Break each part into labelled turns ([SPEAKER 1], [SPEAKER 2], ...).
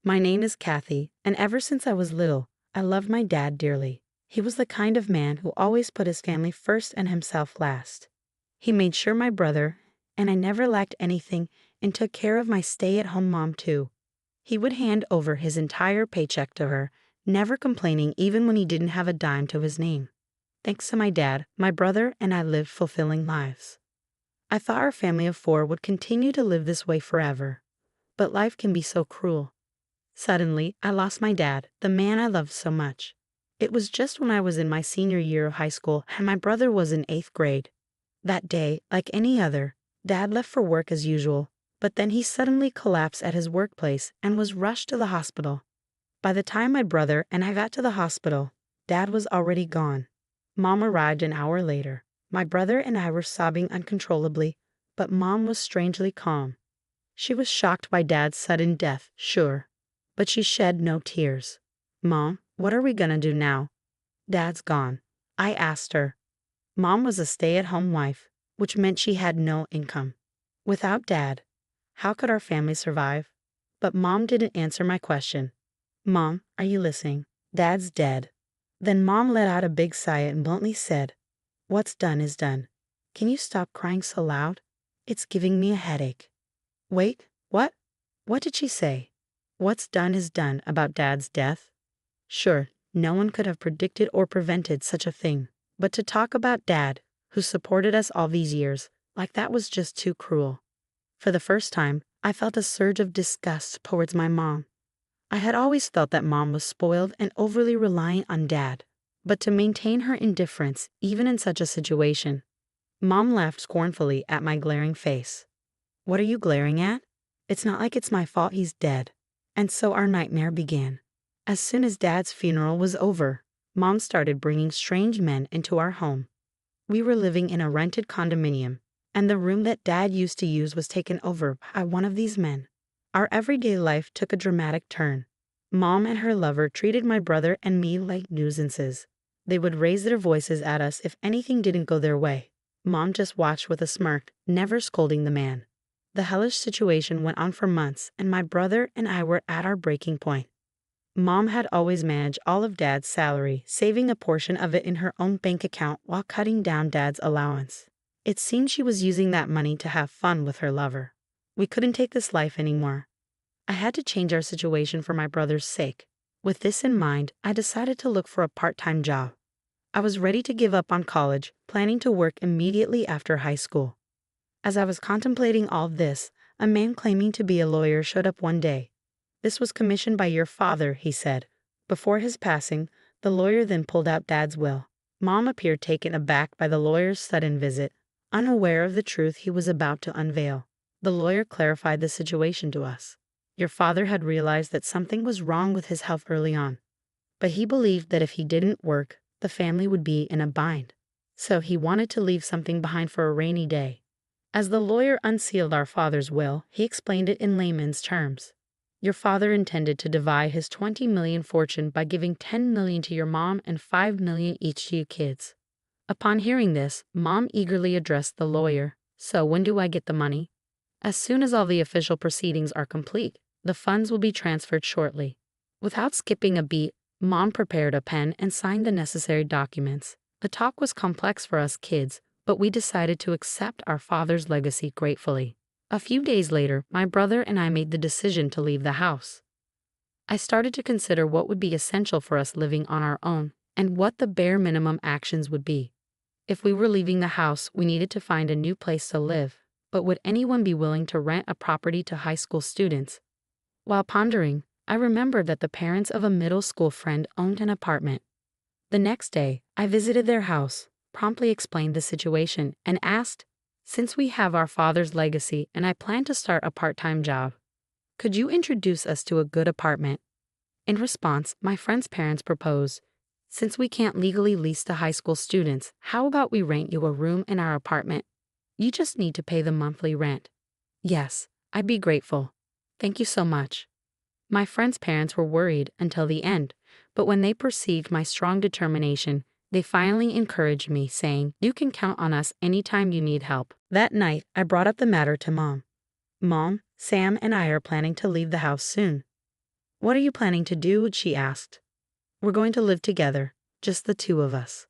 [SPEAKER 1] My name is Kathy, and ever since I was little, I loved my dad dearly. He was the kind of man who always put his family first and himself last. He made sure my brother and I never lacked anything and took care of my stay-at-home mom too. He would hand over his entire paycheck to her, never complaining even when he didn't have a dime to his name. Thanks to my dad, my brother and I lived fulfilling lives. I thought our family of four would continue to live this way forever. But life can be so cruel. Suddenly, I lost my dad, the man I loved so much. It was just when I was in my senior year of high school and my brother was in 8th grade. That day, like any other, Dad left for work as usual, but then he suddenly collapsed at his workplace and was rushed to the hospital. By the time my brother and I got to the hospital, Dad was already gone. Mom arrived an hour later. My brother and I were sobbing uncontrollably, but Mom was strangely calm. She was shocked by Dad's sudden death, sure, but she shed no tears. "Mom, what are we gonna do now? Dad's gone," I asked her. Mom was a stay-at-home wife, which meant she had no income. Without Dad, how could our family survive? But Mom didn't answer my question. "Mom, are you listening? Dad's dead." Then Mom let out a big sigh and bluntly said, "What's done is done. Can you stop crying so loud? It's giving me a headache." Wait, what? What did she say? What's done is done about Dad's death? Sure, no one could have predicted or prevented such a thing. But to talk about Dad, who supported us all these years, like that was just too cruel. For the first time, I felt a surge of disgust towards my mom. I had always felt that Mom was spoiled and overly reliant on Dad. But to maintain her indifference, even in such a situation, Mom laughed scornfully at my glaring face. "What are you glaring at? It's not like it's my fault he's dead." And so our nightmare began. As soon as Dad's funeral was over, Mom started bringing strange men into our home. We were living in a rented condominium, and the room that Dad used to use was taken over by one of these men. Our everyday life took a dramatic turn. Mom and her lover treated my brother and me like nuisances. They would raise their voices at us if anything didn't go their way. Mom just watched with a smirk, never scolding the man. The hellish situation went on for months, and my brother and I were at our breaking point. Mom had always managed all of Dad's salary, saving a portion of it in her own bank account while cutting down Dad's allowance. It seemed she was using that money to have fun with her lover. We couldn't take this life anymore. I had to change our situation for my brother's sake. With this in mind, I decided to look for a part-time job. I was ready to give up on college, planning to work immediately after high school. As I was contemplating all this, a man claiming to be a lawyer showed up one day. "This was commissioned by your father," he said. Before his passing, the lawyer then pulled out Dad's will. Mom appeared taken aback by the lawyer's sudden visit, unaware of the truth he was about to unveil. The lawyer clarified the situation to us. Your father had realized that something was wrong with his health early on, but he believed that if he didn't work, the family would be in a bind. So he wanted to leave something behind for a rainy day. As the lawyer unsealed our father's will, he explained it in layman's terms. Your father intended to divide his $20 million fortune by giving $10 million to your mom and $5 million each to you kids. Upon hearing this, Mom eagerly addressed the lawyer. "So when do I get the money?" "As soon as all the official proceedings are complete. The funds will be transferred shortly." Without skipping a beat, Mom prepared a pen and signed the necessary documents. The talk was complex for us kids, but we decided to accept our father's legacy gratefully. A few days later, my brother and I made the decision to leave the house. I started to consider what would be essential for us living on our own, and what the bare minimum actions would be. If we were leaving the house, we needed to find a new place to live, but would anyone be willing to rent a property to high school students? While pondering, I remembered that the parents of a middle school friend owned an apartment. The next day, I visited their house, promptly explained the situation, and asked, "Since we have our father's legacy and I plan to start a part-time job, could you introduce us to a good apartment?" In response, my friend's parents proposed, "Since we can't legally lease to high school students, how about we rent you a room in our apartment? You just need to pay the monthly rent." Yes, I'd be grateful. Thank you so much. My friend's parents were worried until the end, but when they perceived my strong determination, they finally encouraged me, saying, "You can count on us anytime you need help." That night, I brought up the matter to Mom. "Mom, Sam and I are planning to leave the house soon. "What are you planning to do?" she asked. "We're going to live together, just the two of us."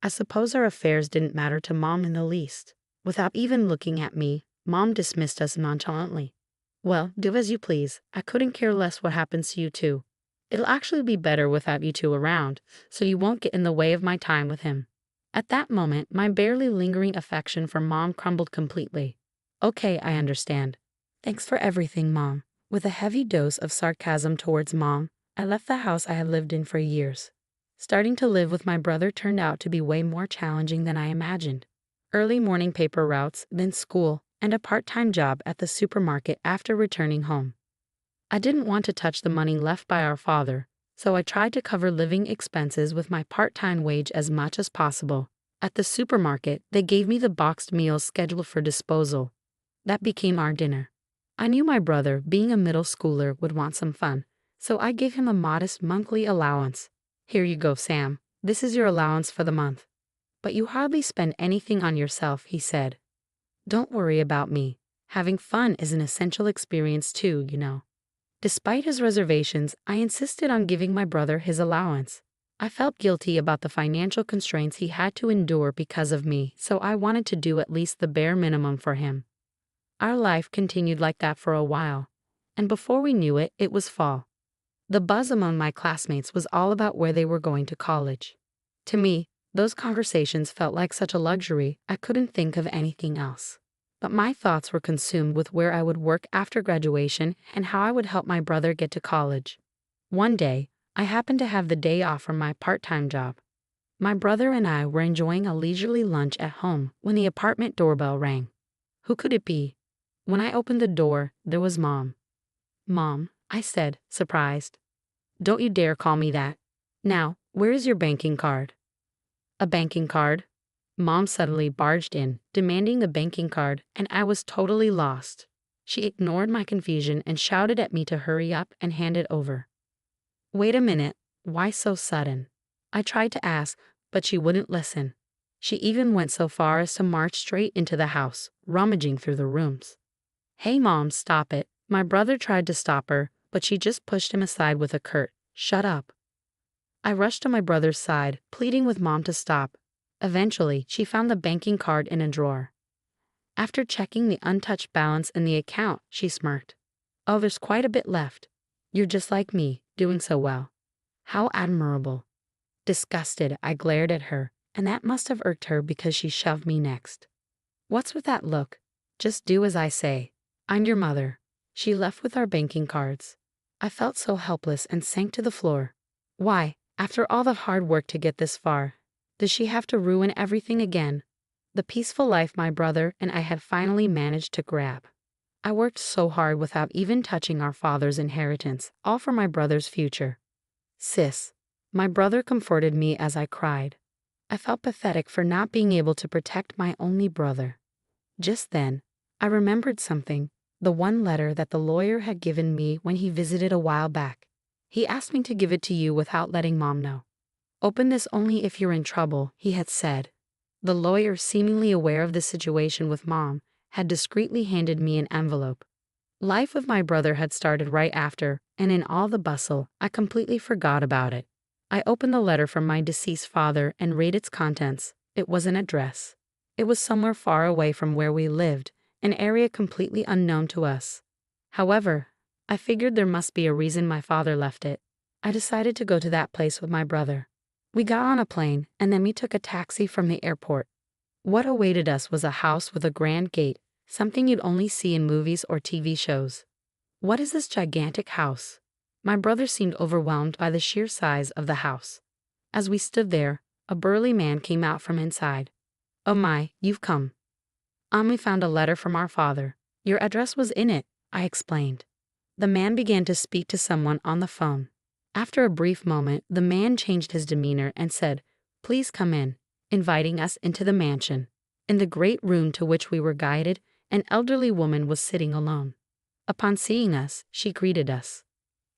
[SPEAKER 1] I suppose our affairs didn't matter to Mom in the least. Without even looking at me, Mom dismissed us nonchalantly. "Well, do as you please. I couldn't care less what happens to you two. It'll actually be better without you two around, so you won't get in the way of my time with him." At that moment, my barely lingering affection for Mom crumbled completely. "Okay, I understand. Thanks for everything, Mom." With a heavy dose of sarcasm towards Mom, I left the house I had lived in for years. Starting to live with my brother turned out to be way more challenging than I imagined. Early morning paper routes, then school, and a part-time job at the supermarket after returning home. I didn't want to touch the money left by our father, so I tried to cover living expenses with my part-time wage as much as possible. At the supermarket, they gave me the boxed meals scheduled for disposal. That became our dinner. I knew my brother, being a middle schooler, would want some fun, so I gave him a modest monthly allowance. "Here you go, Sam. This is your allowance for the month." "But you hardly spend anything on yourself," he said. "Don't worry about me. Having fun is an essential experience too, you know." Despite his reservations, I insisted on giving my brother his allowance. I felt guilty about the financial constraints he had to endure because of me, so I wanted to do at least the bare minimum for him. Our life continued like that for a while, and before we knew it, it was fall. The buzz among my classmates was all about where they were going to college. To me, those conversations felt like such a luxury, I couldn't think of anything else. But my thoughts were consumed with where I would work after graduation and how I would help my brother get to college. One day, I happened to have the day off from my part-time job. My brother and I were enjoying a leisurely lunch at home when the apartment doorbell rang. Who could it be? When I opened the door, there was Mom. "Mom," I said, surprised. "Don't you dare call me that. Now, where is your banking card?" "A banking card?" Mom suddenly barged in, demanding the banking card, and I was totally lost. She ignored my confusion and shouted at me to hurry up and hand it over. "Wait a minute, why so sudden?" I tried to ask, but she wouldn't listen. She even went so far as to march straight into the house, rummaging through the rooms. "Hey, Mom, stop it." My brother tried to stop her, but she just pushed him aside with a curt, "Shut up." I rushed to my brother's side, pleading with Mom to stop. Eventually, she found the banking card in a drawer. After checking the untouched balance in the account, she smirked. "Oh, there's quite a bit left. You're just like me, doing so well. How admirable." Disgusted, I glared at her, and that must have irked her because she shoved me next. "What's with that look? Just do as I say. I'm your mother." She left with our banking cards. I felt so helpless and sank to the floor. Why, after all the hard work to get this far, does she have to ruin everything again? The peaceful life my brother and I had finally managed to grab. I worked so hard without even touching our father's inheritance, all for my brother's future. "Sis," my brother comforted me as I cried. I felt pathetic for not being able to protect my only brother. Just then, I remembered something, the one letter that the lawyer had given me when he visited a while back. He asked me to give it to you without letting Mom know. "Open this only if you're in trouble," he had said. The lawyer, seemingly aware of the situation with Mom, had discreetly handed me an envelope. Life with my brother had started right after, and in all the bustle, I completely forgot about it. I opened the letter from my deceased father and read its contents. It was an address. It was somewhere far away from where we lived, an area completely unknown to us. However, I figured there must be a reason my father left it. I decided to go to that place with my brother. We got on a plane, and then we took a taxi from the airport. What awaited us was a house with a grand gate, something you'd only see in movies or TV shows. "What is this gigantic house?" My brother seemed overwhelmed by the sheer size of the house. As we stood there, a burly man came out from inside. "Oh my, you've come." We found a letter from our father. Your address was in it," I explained. The man began to speak to someone on the phone. After a brief moment, the man changed his demeanor and said, "Please come in," inviting us into the mansion. In the great room to which we were guided, an elderly woman was sitting alone. Upon seeing us, she greeted us.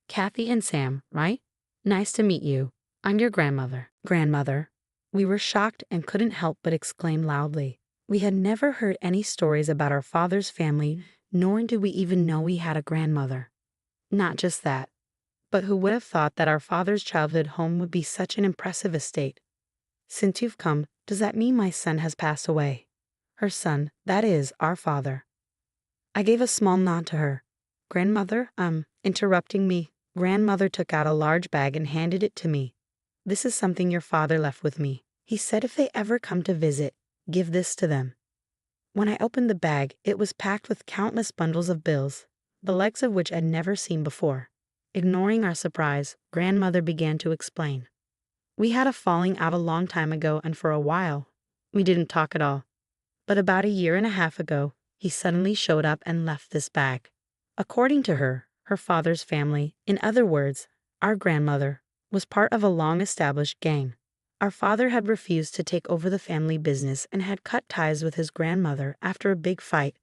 [SPEAKER 1] "Kathy and Sam, right? Nice to meet you. I'm your grandmother." Grandmother. We were shocked and couldn't help but exclaim loudly. We had never heard any stories about our father's family, nor did we even know we had a grandmother. Not just that. But who would have thought that our father's childhood home would be such an impressive estate? Since you've come, does that mean my son has passed away? Her son, that is, our father. I gave a small nod to her. Grandmother, interrupting me, grandmother took out a large bag and handed it to me. This is something your father left with me. He said if they ever come to visit, give this to them. When I opened the bag, it was packed with countless bundles of bills, the likes of which I'd never seen before. Ignoring our surprise, grandmother began to explain. We had a falling out a long time ago, and for a while, we didn't talk at all. But about a year and a half ago, he suddenly showed up and left this bag. According to her, her father's family, in other words, our grandmother, was part of a long-established gang. Our father had refused to take over the family business and had cut ties with his grandmother after a big fight.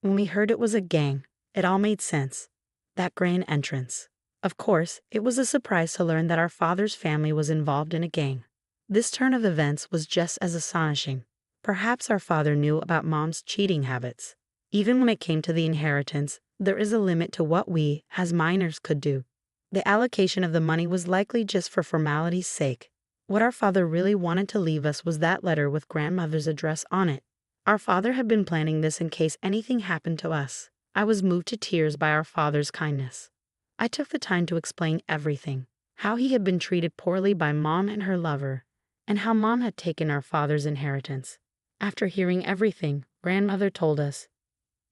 [SPEAKER 1] When we heard it was a gang, it all made sense. That grand entrance. Of course, it was a surprise to learn that our father's family was involved in a gang. This turn of events was just as astonishing. Perhaps our father knew about Mom's cheating habits. Even when it came to the inheritance, there is a limit to what we, as minors, could do. The allocation of the money was likely just for formality's sake. What our father really wanted to leave us was that letter with grandmother's address on it. Our father had been planning this in case anything happened to us. I was moved to tears by our father's kindness. I took the time to explain everything. How he had been treated poorly by Mom and her lover, and how Mom had taken our father's inheritance. After hearing everything, grandmother told us,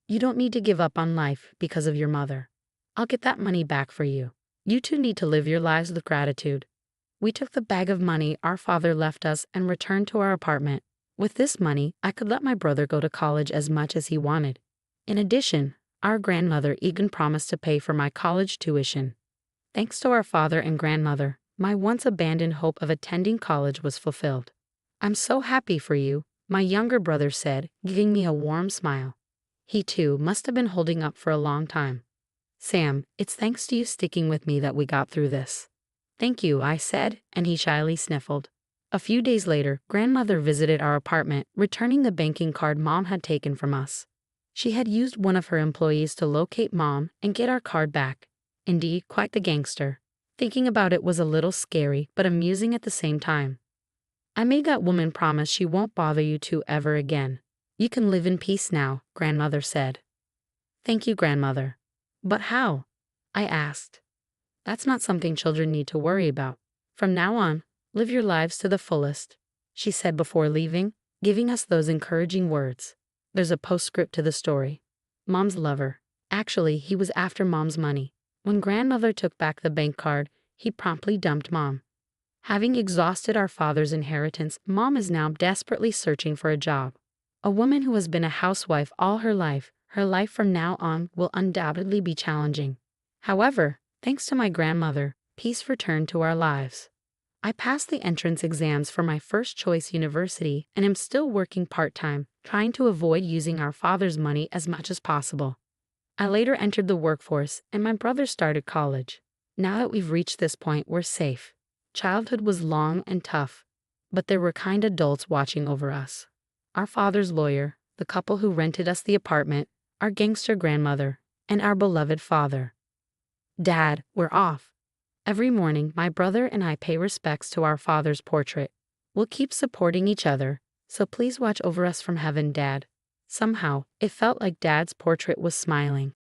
[SPEAKER 1] "You don't need to give up on life because of your mother. I'll get that money back for you. You two need to live your lives with gratitude." We took the bag of money our father left us and returned to our apartment. With this money, I could let my brother go to college as much as he wanted. In addition, our grandmother even promised to pay for my college tuition. Thanks to our father and grandmother, my once abandoned hope of attending college was fulfilled. "I'm so happy for you," my younger brother said, giving me a warm smile. He too must have been holding up for a long time. "Sam, it's thanks to you sticking with me that we got through this." "Thank you," I said, and he shyly sniffled. A few days later, grandmother visited our apartment, returning the banking card Mom had taken from us. She had used one of her employees to locate Mom and get our card back. Indeed, quite the gangster. Thinking about it was a little scary, but amusing at the same time. "I made that woman promise she won't bother you two ever again. You can live in peace now," grandmother said. "Thank you, grandmother." "But how?" I asked. "That's not something children need to worry about. From now on, live your lives to the fullest," she said before leaving, giving us those encouraging words. There's a postscript to the story. Mom's lover. Actually, he was after Mom's money. When grandmother took back the bank card, he promptly dumped Mom. Having exhausted our father's inheritance, Mom is now desperately searching for a job. A woman who has been a housewife all her life from now on will undoubtedly be challenging. However, thanks to my grandmother, peace returned to our lives. I passed the entrance exams for my first choice university and am still working part-time, trying to avoid using our father's money as much as possible. I later entered the workforce and my brother started college. Now that we've reached this point, we're safe. Childhood was long and tough, but there were kind adults watching over us. Our father's lawyer, the couple who rented us the apartment, our gangster grandmother, and our beloved father. "Dad, we're off." Every morning, my brother and I pay respects to our father's portrait. We'll keep supporting each other, so please watch over us from heaven, Dad. Somehow, it felt like Dad's portrait was smiling.